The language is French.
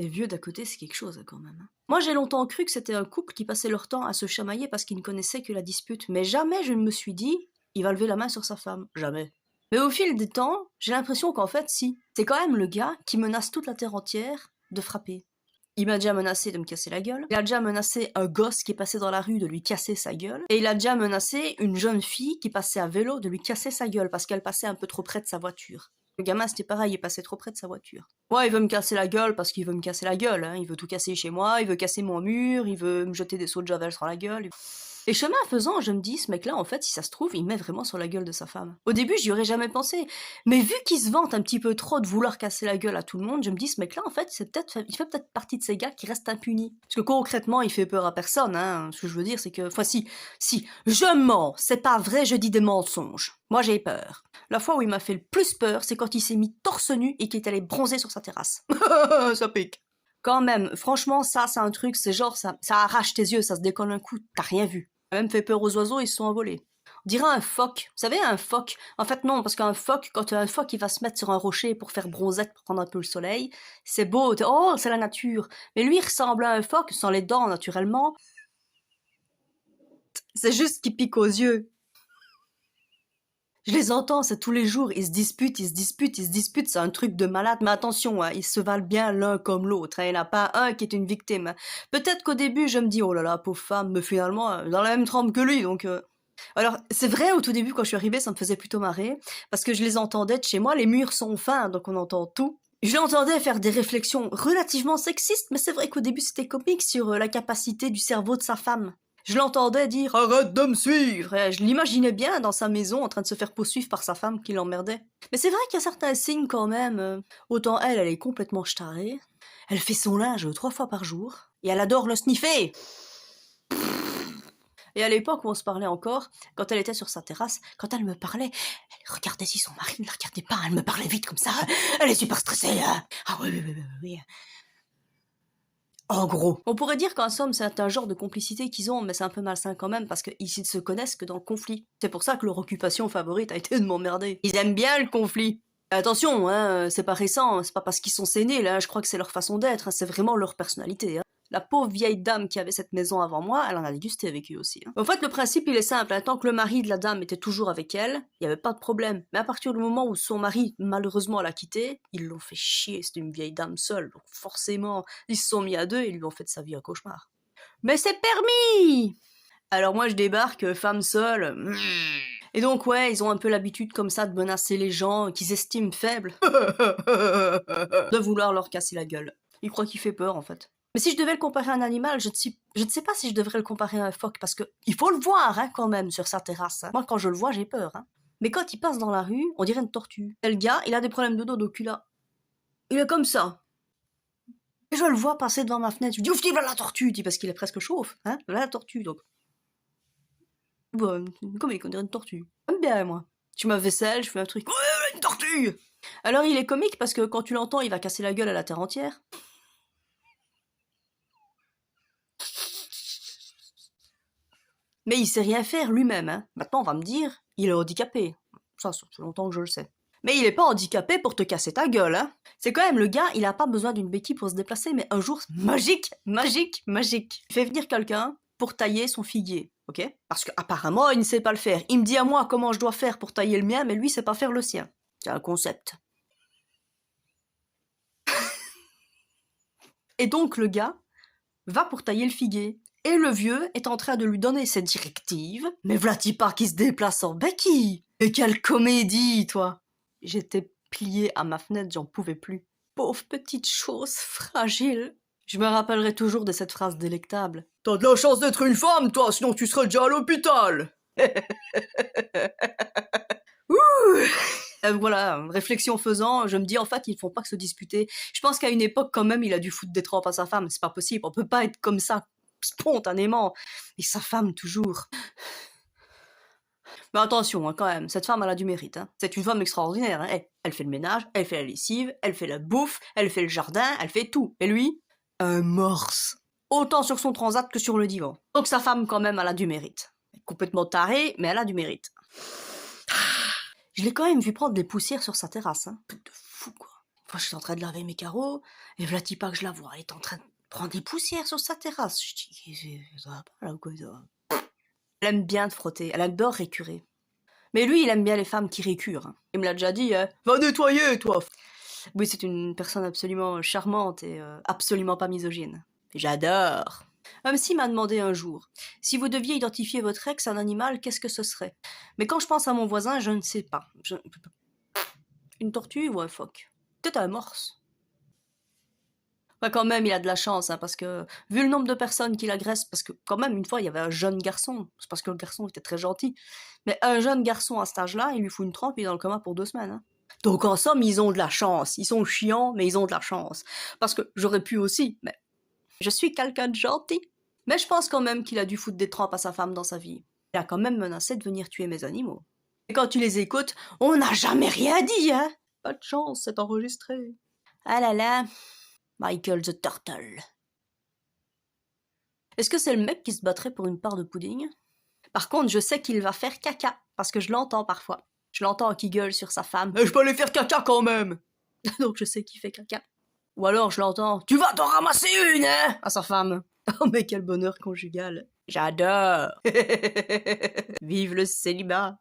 Les vieux d'à côté, c'est quelque chose quand même. Moi, j'ai longtemps cru que c'était un couple qui passait leur temps à se chamailler parce qu'ils ne connaissaient que la dispute, mais jamais je ne me suis dit, il va lever la main sur sa femme. Jamais. Mais au fil des temps, j'ai l'impression qu'en fait, si. C'est quand même le gars qui menace toute la terre entière de frapper. Il m'a déjà menacé de me casser la gueule. Il a déjà menacé un gosse qui passait dans la rue de lui casser sa gueule. Et il a déjà menacé une jeune fille qui passait à vélo de lui casser sa gueule parce qu'elle passait un peu trop près de sa voiture. Le gamin, c'était pareil, il passait trop près de sa voiture. Ouais, il veut me casser la gueule parce qu'il veut me casser la gueule. Hein. Il veut tout casser chez moi, il veut casser mon mur, il veut me jeter des seaux de javel sur la gueule. Et chemin faisant, je me dis, ce mec-là, en fait, si ça se trouve, il met vraiment sur la gueule de sa femme. Au début, j'y aurais jamais pensé. Mais vu qu'il se vante un petit peu trop de vouloir casser la gueule à tout le monde, je me dis, ce mec-là, en fait, il fait peut-être partie de ces gars qui restent impunis. Parce que concrètement, il fait peur à personne, hein. Ce que je veux dire, c'est que, enfin, si, je mens, c'est pas vrai, je dis des mensonges. Moi, j'ai peur. La fois où il m'a fait le plus peur, c'est quand il s'est mis torse nu et qu'il est allé bronzer sur sa terrasse. Ça pique. Quand même, franchement, ça, c'est un truc, c'est genre, ça arrache tes yeux, ça se décolle un coup, t'as rien vu. Ça a même fait peur aux oiseaux, ils se sont envolés. On dirait un phoque. Vous savez, un phoque. En fait, non, parce qu'un phoque, quand un phoque, il va se mettre sur un rocher pour faire bronzette, pour prendre un peu le soleil, c'est beau, oh, c'est la nature. Mais lui, il ressemble à un phoque, sans les dents, naturellement. C'est juste qu'il pique aux yeux. Je les entends, c'est tous les jours, ils se disputent, c'est un truc de malade. Mais attention, hein, ils se valent bien l'un comme l'autre, hein, il n'y en a pas un qui est une victime. Peut-être qu'au début, je me dis, oh là là, pauvre femme, mais finalement, dans la même trempe que lui, donc... Alors, c'est vrai, au tout début, quand je suis arrivée, ça me faisait plutôt marrer, parce que je les entendais de chez moi, les murs sont fins, donc on entend tout. Je l'entendais faire des réflexions relativement sexistes, mais c'est vrai qu'au début, c'était comique sur la capacité du cerveau de sa femme. Je l'entendais dire « Arrête de me suivre !» et je l'imaginais bien dans sa maison en train de se faire poursuivre par sa femme qui l'emmerdait. Mais c'est vrai qu'il y a certains signes quand même. Autant elle est complètement starée. Elle fait son linge 3 fois par jour. Et elle adore le sniffer. Et à l'époque où on se parlait encore, quand elle était sur sa terrasse, quand elle me parlait, elle regardait si son mari ne la regardait pas, elle me parlait vite comme ça. Elle est super stressée. Hein. Ah oui. En gros. On pourrait dire qu'en somme, c'est un genre de complicité qu'ils ont, mais c'est un peu malsain quand même, parce qu'ils ne se connaissent que dans le conflit. C'est pour ça que leur occupation favorite a été de m'emmerder. Ils aiment bien le conflit. Attention, hein, c'est pas récent, c'est pas parce qu'ils sont sénés, là, je crois que c'est leur façon d'être, hein, c'est vraiment leur personnalité. Hein. La pauvre vieille dame qui avait cette maison avant moi, elle en a dégusté avec eux aussi. Hein. En fait, le principe, il est simple. Hein. Tant que le mari de la dame était toujours avec elle, il n'y avait pas de problème. Mais à partir du moment où son mari, malheureusement, l'a quittée, ils l'ont fait chier. C'était une vieille dame seule. Donc forcément, ils se sont mis à deux et lui ont fait de sa vie un cauchemar. Mais c'est permis! Alors moi, je débarque, femme seule. Et donc, ouais, ils ont un peu l'habitude comme ça de menacer les gens qu'ils estiment faibles. De vouloir leur casser la gueule. Ils croient qu'il fait peur, en fait. Mais si je devais le comparer à un animal, je ne sais pas si je devrais le comparer à un phoque, parce que il faut le voir, hein, quand même, sur sa terrasse. Hein. Moi, quand je le vois, j'ai peur. Hein. Mais quand il passe dans la rue, on dirait une tortue. Et le gars, il a des problèmes de dos, donc il est comme ça. Et je le vois passer devant ma fenêtre. Je me dis, ouf, il va la tortue, parce qu'il est presque chauve. Hein, la tortue, donc. Bon, comme il dirait une tortue. J'aime bien, moi. Je ma vaisselle, je fais un truc. Ouais, une tortue! Alors, il est comique parce que quand tu l'entends, il va casser la gueule à la terre entière. Mais il sait rien faire lui-même. Hein. Maintenant, on va me dire, il est handicapé. Ça fait longtemps que je le sais. Mais il est pas handicapé pour te casser ta gueule. Hein. C'est quand même le gars, il a pas besoin d'une béquille pour se déplacer, mais un jour, magique. Il fait venir quelqu'un pour tailler son figuier, ok? Parce qu'apparemment, il ne sait pas le faire. Il me dit à moi comment je dois faire pour tailler le mien, mais lui, sait pas faire le sien. C'est un concept. Et donc, le gars va pour tailler le figuier. Et le vieux est en train de lui donner ses directives. Mais v'là-t-il pas qui se déplace en béquille? Et quelle comédie, toi! J'étais pliée à ma fenêtre, j'en pouvais plus. Pauvre petite chose fragile. Je me rappellerai toujours de cette phrase délectable. T'as de la chance d'être une femme, toi, sinon tu serais déjà à l'hôpital. Voilà, réflexion faisant, je me dis en fait ils font pas que se disputer. Je pense qu'à une époque quand même il a dû foutre des trempes à sa femme, c'est pas possible, on peut pas être comme ça spontanément. Et sa femme toujours. Mais attention hein, quand même, cette femme elle a du mérite. Hein. C'est une femme extraordinaire. Hein. Elle fait le ménage, elle fait la lessive, elle fait la bouffe, elle fait le jardin, elle fait tout. Et lui, un morse. Autant sur son transat que sur le divan. Donc sa femme quand même elle a du mérite. Complètement tarée, mais elle a du mérite. Je l'ai quand même vu prendre des poussières sur sa terrasse. Hein. Truc de fou, quoi. Enfin, je suis en train de laver mes carreaux, et voilà pas que je la vois, elle est en train de prendre des poussières sur sa terrasse. Je dis, ça va pas là ou quoi ça va. Elle aime bien te frotter, elle adore récurer. Mais lui, il aime bien les femmes qui récurent, hein. Il me l'a déjà dit, hein. Va nettoyer, toi. Oui, c'est une personne absolument charmante et absolument pas misogyne. J'adore. Même s'il m'a demandé un jour, si vous deviez identifier votre ex un animal, qu'est-ce que ce serait? Mais quand je pense à mon voisin, je ne sais pas. Une tortue ou un phoque? Peut-être un morse. Ouais, quand même, il a de la chance, hein, parce que, vu le nombre de personnes qu'il agresse, parce que quand même, une fois, il y avait un jeune garçon, c'est parce que le garçon était très gentil, mais un jeune garçon à cet âge-là, il lui fout une trempe, il est dans le coma pour 2 semaines, hein. Donc en somme, ils ont de la chance. Ils sont chiants, mais ils ont de la chance. Parce que j'aurais pu aussi, mais je suis quelqu'un de gentil. Mais je pense quand même qu'il a dû foutre des trempes à sa femme dans sa vie. Il a quand même menacé de venir tuer mes animaux. Et quand tu les écoutes, on n'a jamais rien dit, hein. Pas de chance, c'est enregistré. Ah là là, Michael the Turtle. Est-ce que c'est le mec qui se battrait pour une part de pudding? Par contre, je sais qu'il va faire caca, parce que je l'entends parfois. Je l'entends qui gueule sur sa femme. Je peux aller faire caca quand même. Donc je sais qu'il fait caca. Ou alors je l'entends. Tu vas t'en ramasser une, hein, à sa femme. Oh mais quel bonheur conjugal. J'adore. Vive le célibat.